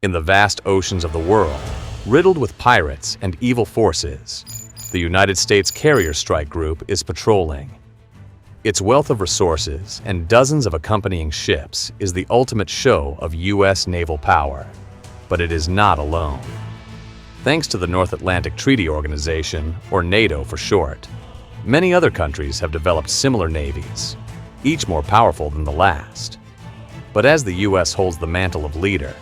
In the vast oceans of the world, riddled with pirates and evil forces, the United States Carrier Strike Group is patrolling. Its wealth of resources and dozens of accompanying ships is the ultimate show of US naval power. But it is not alone. Thanks to the North Atlantic Treaty Organization, or NATO for short, many other countries have developed similar navies, each more powerful than the last. But as the US holds the mantle of leader,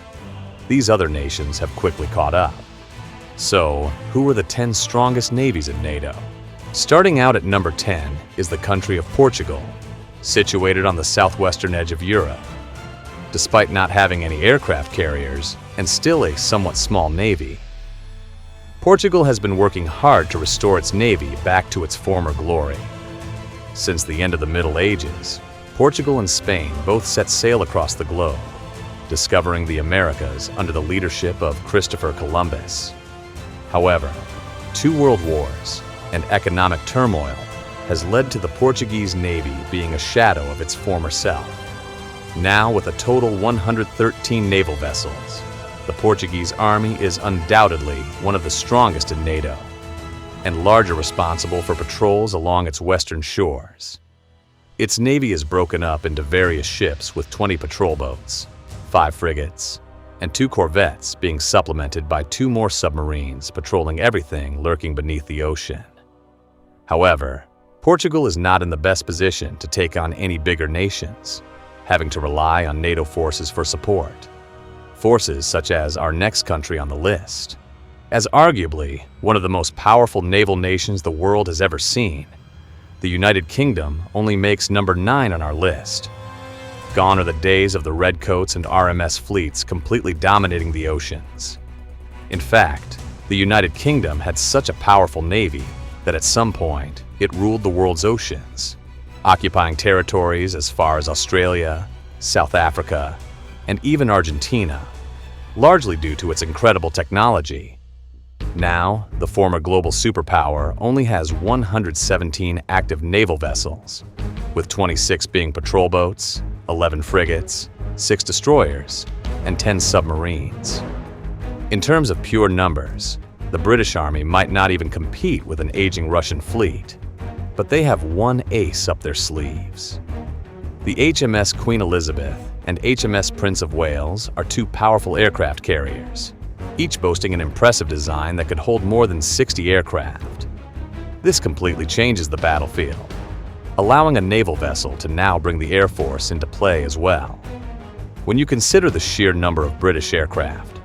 these other nations have quickly caught up. So, who are the 10 strongest navies in NATO? Starting out at number 10 is the country of Portugal, situated on the southwestern edge of Europe. Despite not having any aircraft carriers and still a somewhat small navy, Portugal has been working hard to restore its navy back to its former glory. Since the end of the Middle Ages, Portugal and Spain both set sail across the globe, discovering the Americas under the leadership of Christopher Columbus. However, 2 world wars and economic turmoil has led to the Portuguese navy being a shadow of its former self. Now, with a total 113 naval vessels, the Portuguese army is undoubtedly one of the strongest in NATO, and largely responsible for patrols along its western shores. Its navy is broken up into various ships with 20 patrol boats, 5 frigates, and 2 corvettes, being supplemented by 2 more submarines patrolling everything lurking beneath the ocean. However, Portugal is not in the best position to take on any bigger nations, having to rely on NATO forces for support. Forces such as our next country on the list. As arguably one of the most powerful naval nations the world has ever seen, the United Kingdom only makes number 9 on our list. Gone are the days of the redcoats and RMS fleets completely dominating the oceans. In fact, the United Kingdom had such a powerful navy that at some point it ruled the world's oceans, occupying territories as far as Australia, South Africa, and even Argentina, largely due to its incredible technology. Now, the former global superpower only has 117 active naval vessels, with 26 being patrol boats, 11 frigates, 6 destroyers, and 10 submarines. In terms of pure numbers, the British Army might not even compete with an aging Russian fleet, but they have one ace up their sleeves. The HMS Queen Elizabeth and HMS Prince of Wales are 2 powerful aircraft carriers, each boasting an impressive design that could hold more than 60 aircraft. This completely changes the battlefield, allowing a naval vessel to now bring the Air Force into play as well. When you consider the sheer number of British aircraft,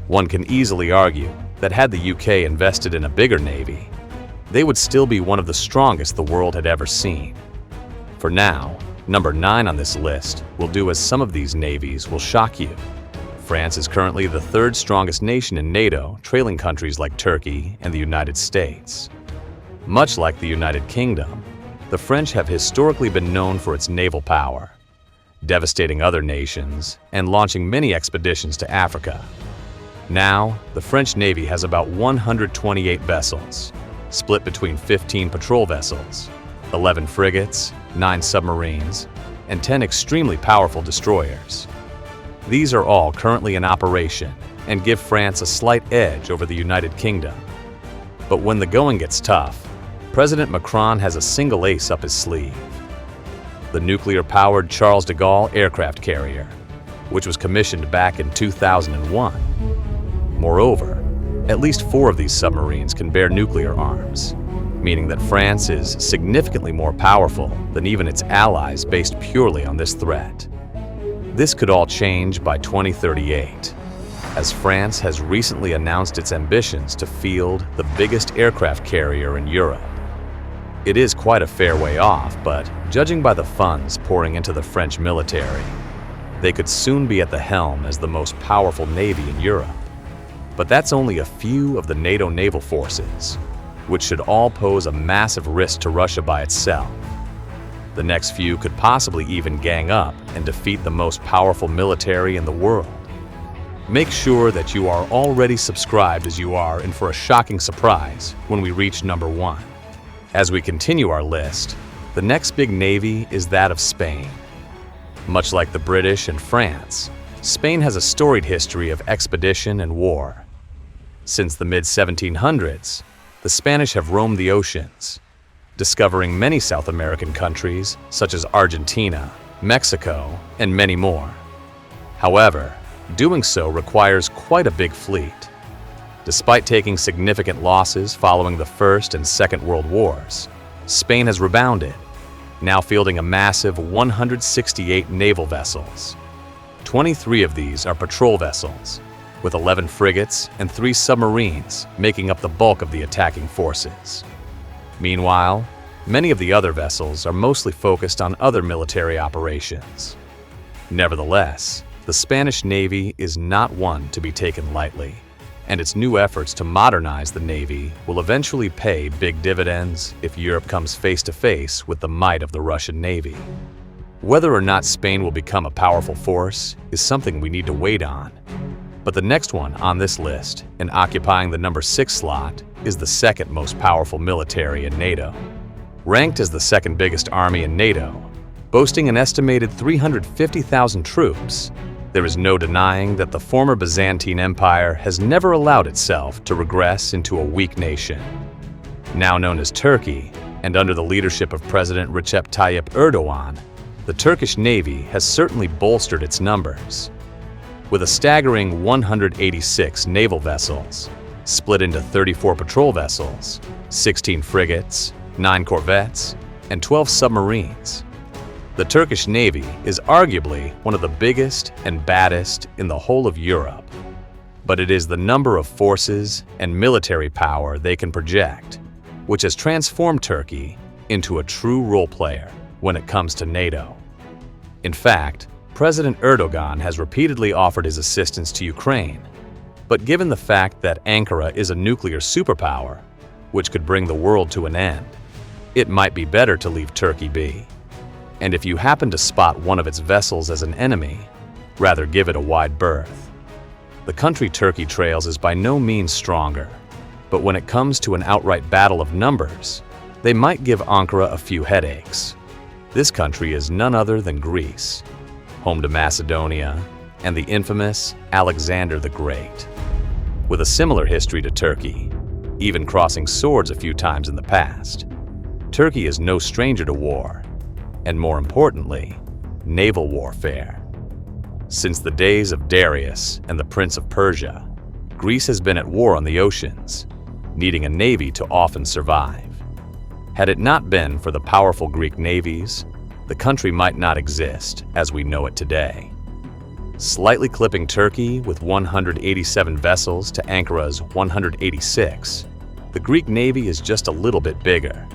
one can easily argue that had the UK invested in a bigger navy, they would still be one of the strongest the world had ever seen. For now, number 9 on this list will do as some of these navies will shock you. France is currently the 3rd strongest nation in NATO, trailing countries like Turkey and the United States. Much like the United Kingdom, the French have historically been known for its naval power, devastating other nations and launching many expeditions to Africa. Now, the French Navy has about 128 vessels, split between 15 patrol vessels, 11 frigates, 9 submarines, and 10 extremely powerful destroyers. These are all currently in operation and give France a slight edge over the United Kingdom. But when the going gets tough, President Macron has a single ace up his sleeve: the nuclear-powered Charles de Gaulle aircraft carrier, which was commissioned back in 2001. Moreover, at least 4 of these submarines can bear nuclear arms, meaning that France is significantly more powerful than even its allies based purely on this threat. This could all change by 2038, as France has recently announced its ambitions to field the biggest aircraft carrier in Europe. It is quite a fair way off, but judging by the funds pouring into the French military, they could soon be at the helm as the most powerful navy in Europe. But that's only a few of the NATO naval forces, which should all pose a massive risk to Russia by itself. The next few could possibly even gang up and defeat the most powerful military in the world. Make sure that you are already subscribed, as you are in for a shocking surprise when we reach number 1. As we continue our list, the next big navy is that of Spain. Much like the British and France, Spain has a storied history of expedition and war. Since the mid-1700s, the Spanish have roamed the oceans, discovering many South American countries such as Argentina, Mexico, and many more. However, doing so requires quite a big fleet. Despite taking significant losses following the First and Second World Wars, Spain has rebounded, now fielding a massive 168 naval vessels. 23 of these are patrol vessels, with 11 frigates and 3 submarines making up the bulk of the attacking forces. Meanwhile, many of the other vessels are mostly focused on other military operations. Nevertheless, the Spanish Navy is not one to be taken lightly, and its new efforts to modernize the Navy will eventually pay big dividends if Europe comes face to face with the might of the Russian Navy. Whether or not Spain will become a powerful force is something we need to wait on. But the next one on this list, and occupying the number 6 slot, is the second most powerful military in NATO. Ranked as the second biggest army in NATO, boasting an estimated 350,000 troops, there is no denying that the former Byzantine Empire has never allowed itself to regress into a weak nation. Now known as Turkey, and under the leadership of President Recep Tayyip Erdogan, the Turkish Navy has certainly bolstered its numbers. With a staggering 186 naval vessels, split into 34 patrol vessels, 16 frigates, 9 corvettes, and 12 submarines, the Turkish Navy is arguably one of the biggest and baddest in the whole of Europe. But it is the number of forces and military power they can project, which has transformed Turkey into a true role player when it comes to NATO. In fact, President Erdogan has repeatedly offered his assistance to Ukraine, but given the fact that Ankara is a nuclear superpower, which could bring the world to an end, it might be better to leave Turkey be. And if you happen to spot one of its vessels as an enemy, rather give it a wide berth. The country Turkey trails is by no means stronger, but when it comes to an outright battle of numbers, they might give Ankara a few headaches. This country is none other than Greece, home to Macedonia and the infamous Alexander the Great. With a similar history to Turkey, even crossing swords a few times in the past, Turkey is no stranger to war, and more importantly, naval warfare. Since the days of Darius and the Prince of Persia, Greece has been at war on the oceans, needing a navy to often survive. Had it not been for the powerful Greek navies, the country might not exist as we know it today. Slightly clipping Turkey with 187 vessels to Ankara's 186, the Greek Navy is just a little bit bigger.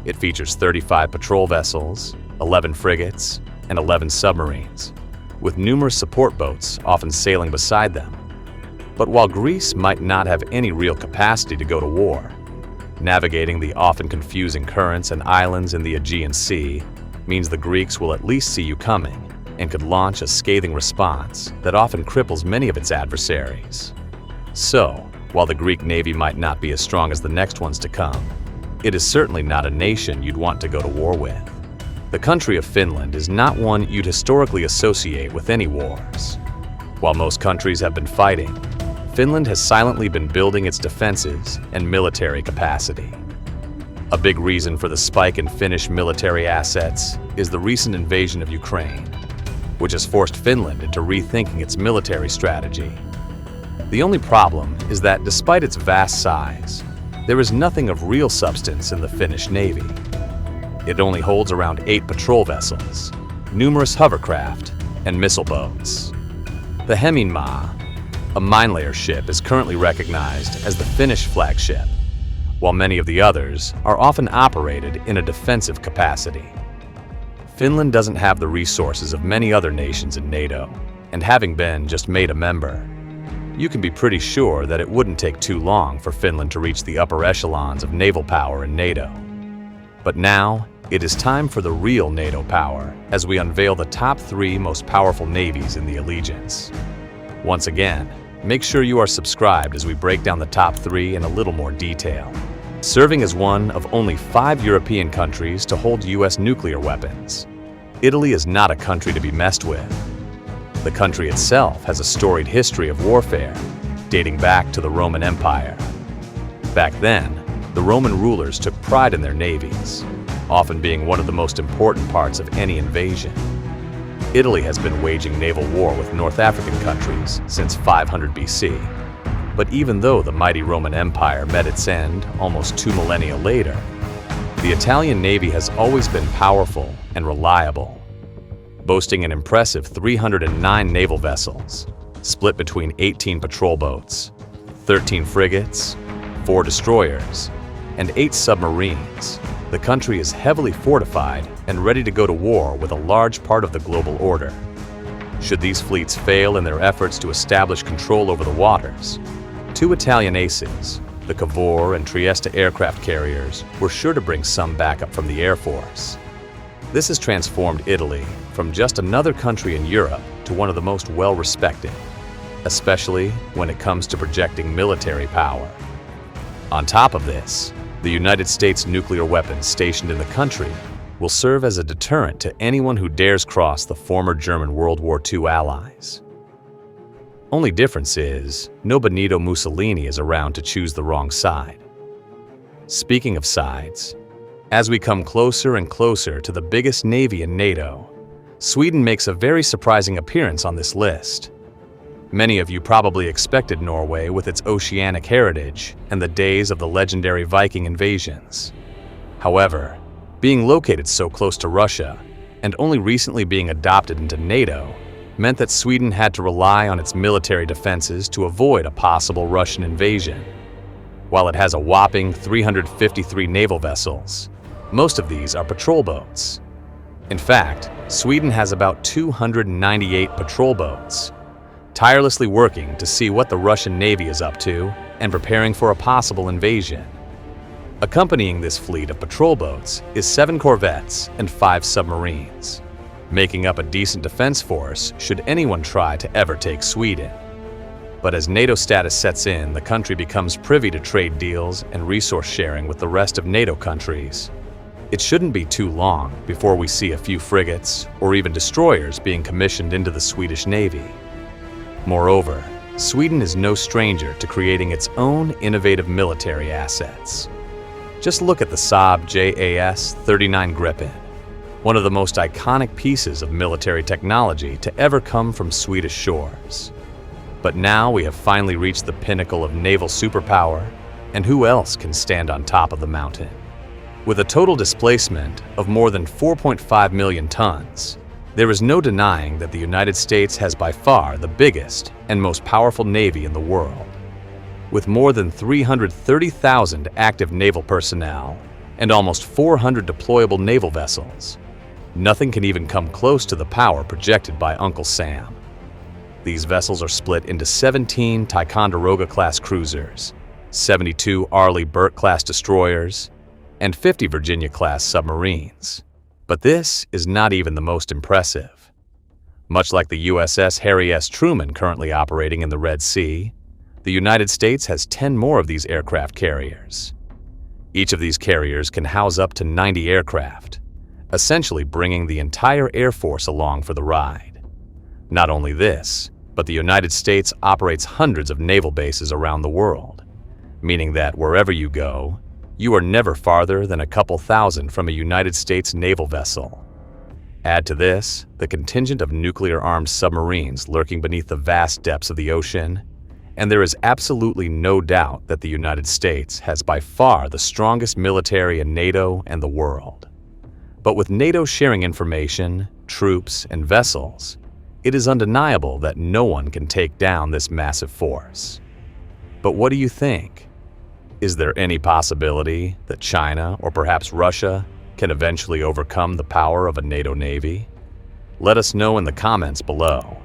It features 35 patrol vessels, 11 frigates, and 11 submarines, with numerous support boats often sailing beside them. But while Greece might not have any real capacity to go to war, navigating the often confusing currents and islands in the Aegean Sea means the Greeks will at least see you coming and could launch a scathing response that often cripples many of its adversaries. So, while the Greek Navy might not be as strong as the next ones to come, it is certainly not a nation you'd want to go to war with. The country of Finland is not one you'd historically associate with any wars. While most countries have been fighting, Finland has silently been building its defenses and military capacity. A big reason for the spike in Finnish military assets is the recent invasion of Ukraine, which has forced Finland into rethinking its military strategy. The only problem is that despite its vast size, there is nothing of real substance in the Finnish Navy. It only holds around 8 patrol vessels, numerous hovercraft, and missile boats. The Heminmaa, a mine layer ship, is currently recognized as the Finnish flagship, while many of the others are often operated in a defensive capacity. Finland doesn't have the resources of many other nations in NATO, and having been just made a member, you can be pretty sure that it wouldn't take too long for Finland to reach the upper echelons of naval power in NATO. But now, it is time for the real NATO power as we unveil the top 3 most powerful navies in the allegiance. Once again, make sure you are subscribed as we break down the top 3 in a little more detail. Serving as one of only 5 European countries to hold US nuclear weapons, Italy is not a country to be messed with. The country itself has a storied history of warfare, dating back to the Roman Empire. Back then, the Roman rulers took pride in their navies, often being one of the most important parts of any invasion. Italy has been waging naval war with North African countries since 500 BC. But even though the mighty Roman Empire met its end almost 2 millennia later, the Italian Navy has always been powerful and reliable, boasting an impressive 309 naval vessels, split between 18 patrol boats, 13 frigates, 4 destroyers, and 8 submarines. The country is heavily fortified and ready to go to war with a large part of the global order. Should these fleets fail in their efforts to establish control over the waters, 2 Italian aces, the Cavour and Trieste aircraft carriers, were sure to bring some backup from the Air Force. This has transformed Italy from just another country in Europe to one of the most well-respected, especially when it comes to projecting military power. On top of this, the United States nuclear weapons stationed in the country will serve as a deterrent to anyone who dares cross the former German World War II allies. Only difference is, no Benito Mussolini is around to choose the wrong side. Speaking of sides, as we come closer and closer to the biggest navy in NATO, Sweden makes a very surprising appearance on this list. Many of you probably expected Norway with its oceanic heritage and the days of the legendary Viking invasions. However, being located so close to Russia and only recently being adopted into NATO meant that Sweden had to rely on its military defenses to avoid a possible Russian invasion. While it has a whopping 353 naval vessels, most of these are patrol boats. In fact, Sweden has about 298 patrol boats, tirelessly working to see what the Russian Navy is up to and preparing for a possible invasion. Accompanying this fleet of patrol boats is 7 corvettes and 5 submarines, making up a decent defense force should anyone try to ever take Sweden. But as NATO status sets in, the country becomes privy to trade deals and resource sharing with the rest of NATO countries. It shouldn't be too long before we see a few frigates or even destroyers being commissioned into the Swedish Navy. Moreover, Sweden is no stranger to creating its own innovative military assets. Just look at the Saab JAS-39 Gripen, one of the most iconic pieces of military technology to ever come from Swedish shores. But now we have finally reached the pinnacle of naval superpower, and who else can stand on top of the mountain? With a total displacement of more than 4.5 million tons, there is no denying that the United States has by far the biggest and most powerful navy in the world. With more than 330,000 active naval personnel and almost 400 deployable naval vessels, nothing can even come close to the power projected by Uncle Sam. These vessels are split into 17 Ticonderoga-class cruisers, 72 Arleigh Burke-class destroyers, and 50 Virginia-class submarines. But this is not even the most impressive. Much like the USS Harry S. Truman currently operating in the Red Sea, the United States has 10 more of these aircraft carriers. Each of these carriers can house up to 90 aircraft, essentially bringing the entire Air Force along for the ride. Not only this, but the United States operates hundreds of naval bases around the world, meaning that wherever you go, you are never farther than a couple thousand from a United States naval vessel. Add to this the contingent of nuclear-armed submarines lurking beneath the vast depths of the ocean, and there is absolutely no doubt that the United States has by far the strongest military in NATO and the world. But with NATO sharing information, troops, and vessels, it is undeniable that no one can take down this massive force. But what do you think? Is there any possibility that China or perhaps Russia can eventually overcome the power of a NATO navy? Let us know in the comments below.